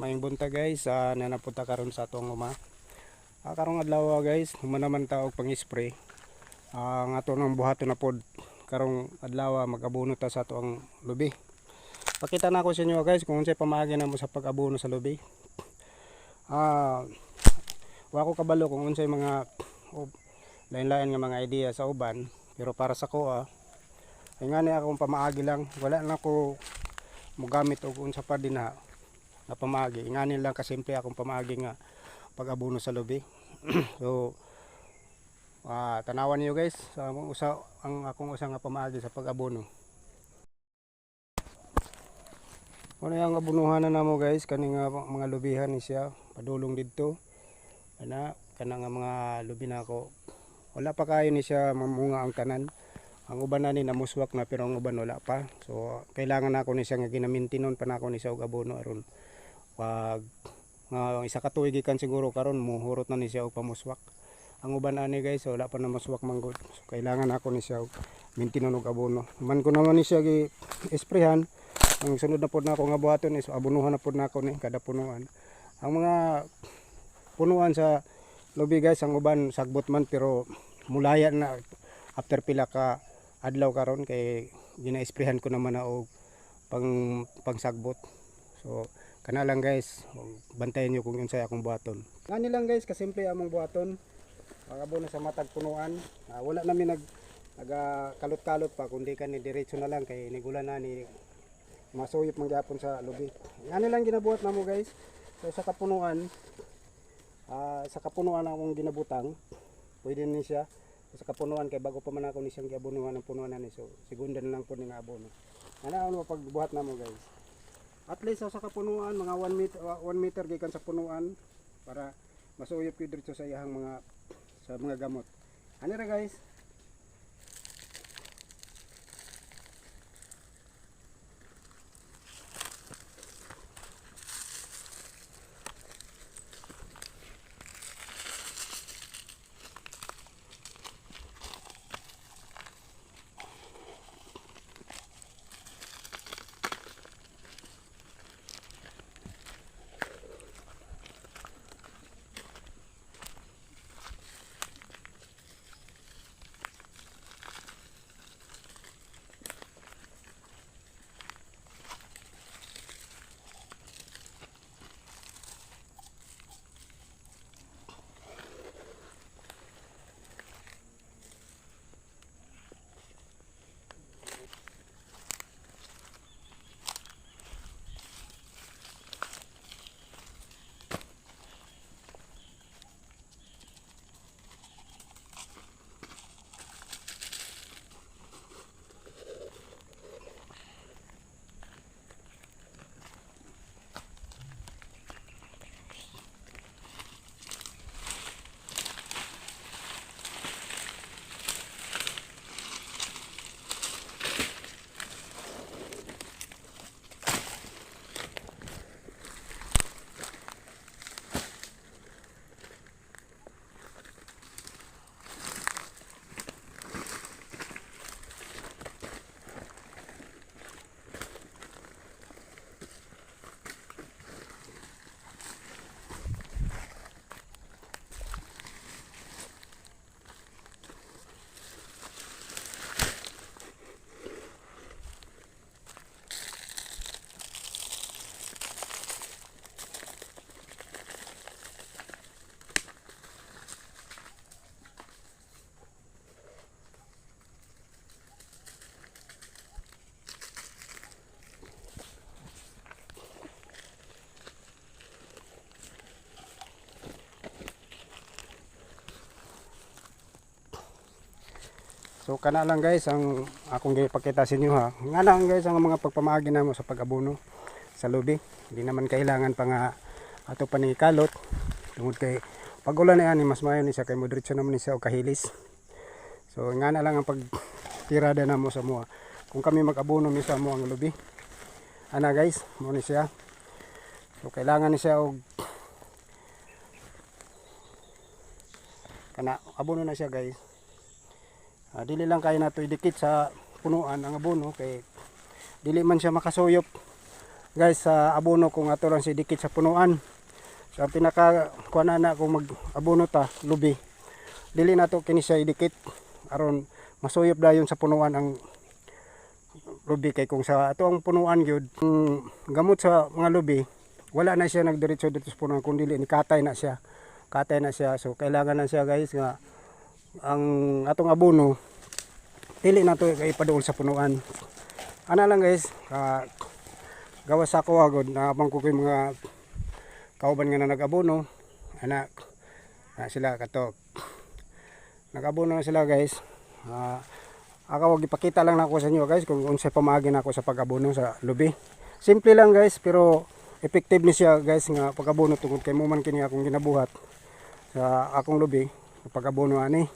Mayong bunta guys, nanapunta karon sa atong uma. Karong adlaw guys, humanaman ta og pang-spray. Ang ato nang buhaton na pod karong adlaw mag-abono ta sa ato ang lubi. Pakita na ko sa inyo guys kung unsay pamaagi namo sa pag-abono sa lubi. Wa ko kabalo kung unsay mga lain-lain nga mga idea sa uban, pero para sa ko ay ngani akong pamaagi lang. Wala na ko mogamit og unsa pa din na pamaagi. Ingani lang kasimple akong pamaagi nga pag-abono sa lubi. So tanawan niyo guys sa ang akong usa nga pamaagi sa pag-abono. Ano yung abunuhan na namo guys, kani nga mga lubihan ni siya padulong didto. Kana nga mga lubi na ako. Wala pa kayo ni siya mamunga ang tanan. Ang uban na ni namuswak na pero ang uban wala pa. So kailangan ako ni siya nga ginamintinon pa nako ni siya og abono aron pag nga isa ka tuig gikan siguro karon muhurot na ni siya og pamuswak. Ang uban ani guys wala pa na muswak manggod. So kailangan ako ni siya og mintinon og abono. Man ko naman ni siya gi sprayhan. Ang sunod na pod nako nga buhaton is abonuhan na pod nako ni kada punuan. Ang mga punuan sa lubi guys, ang uban sagbot man pero mulaya na after pila ka adlaw karon kay gina-sprayhan ko naman na og pang sagbot. So kana lang guys, bantayan niyo kung unsay akong buhaton. Ngani lang guys, kasimple among buhaton. Pag-abono sa matag punuan. Wala namin kalot-kalot pa kundi kan ni diretso na lang kay nigulan na ni masuyop mangyapon sa lubi. Ngani lang ginabuhat namo guys. So sa kapunuan akong ginabutang, pwede ni siya sa kapunuan kay bago pa man ako ni siyang giabonuhan ng punuan ani. So segunda na lang po ni nga abono. Ano pagbuhat namo guys. At least sa kapunuan mga 1 meter gikan sa punuan para masuyop gyud dito sa iyang mga gamot. Ani ra guys. So kana lang guys ang akong gipakita sa inyo ha. Nga lang guys ang mga pagpamaagi namo sa pag-abono sa lubi. Hindi naman kailangan pa nga ato pa ni kalot. Tungod kay pag ulan na yan mas mayo ni siya kay moderatso naman ni siya og kahilis. So nga na lang ang pagtirada namo sa mua. Kung kami mag-abono mi sa mo ang lubi. Ana guys, mo ni siya. So kailangan ni siya og kana abono na siya guys. Dili lang kaya nato idikit sa punuan ang abono kay dili man siya makasuyop guys sa abono kung ato lang si dikit sa punuan. So ang pinaka kuan na kung mag-abono ta lubi. Dili na to kini siya idikit aron masuyop dayon sa punuan ang lubi kay kung sa ato ang punuan gyud gamot sa mga lubi wala na siya nagdiretso dito sa punuan kundi dili ni katay na siya. Katay na siya. So kailangan na siya guys nga ang atong abono dili na to ipaduol sa punuan. Ana lang guys, gawas ako agad na abang ko mga kauban nga na nag-abono. Ana sila kato. Nag-abono na sila guys. Ako wag ipakita lang nako sa inyo guys kung unsay pamaagi nako sa pag-abono sa lubi. Simple lang guys pero effective ni siya guys nga pag-abono tungod kay mo man kini akong ginabuhat sa akong lubi pag-abono ani.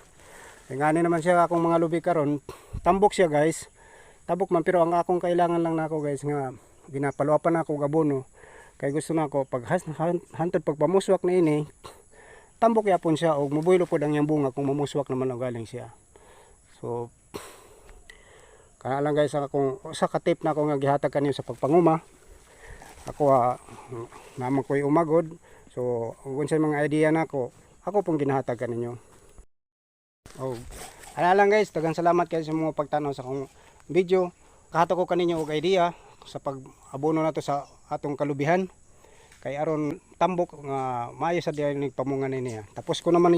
Ngani naman siya akong mga lubi karon, tambok siya guys. Tambok man pero ang akong kailangan lang nako guys nga ginapaluapan ako gabono. Kay gusto nako pag hantod pagpamuswak na ini, tambok yapon siya og mubuylo pod ang iyang bunga kung mamuswak naman ang galing siya. So kana lang guys akong usa ka tip nako nga gihatag kaniyo sa pagpanguma. Ako naman ko'y umagod. So kung unsay mga idea nako, ako pong ginahatag kaninyo. Oh, ala lang guys, daghang salamat kayo sa mga pagtanaw sa akong video. Kahato ko kaninyo og idea sa pag-abono nato sa atong kalubihan. Kay aron tambok nga maayo sa diay pamungan niya. Tapos ko naman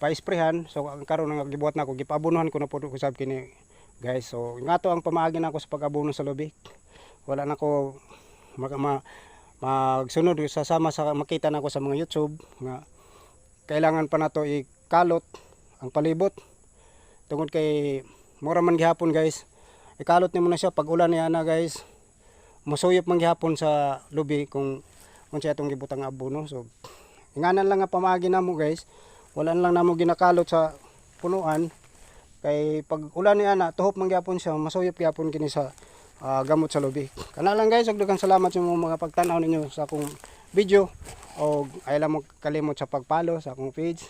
pa-sprayhan, so karon nga gibuhat nako, gipabunuhan ko na pud ko sab kini guys. So ngato ang pamaagi nako sa pag-abono sa lubi. Wala nako magsunod sa sama sa makita nako sa mga YouTube nga kailangan pa nato ikalot ang palibot tungod kay mura man gihapon guys, ikalot nimo na siya pag ulan niya na guys, musuyop man gihapon sa lubi kung unsay atong gibutang abono. So inganan lang nga pamaagi namo guys, wala lang namo ginakalot sa punuan kay pag ulan niya na tuhop man gihapon siya, masuyop gihapon kini sa gamot sa lubi. Kana lang guys, ug daghang salamat sa mga pagtan-aw ninyo sa akong video og ay lang mo kalimot sa pagpalo sa akong page.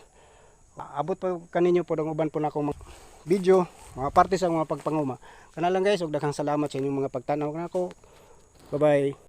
Abot pa kaninyo po ang uban po na akong video, mga parte sa mga pagpanguma. Kana lang guys, ug daghang salamat sa inyong mga pagtanaw nako. Bye bye.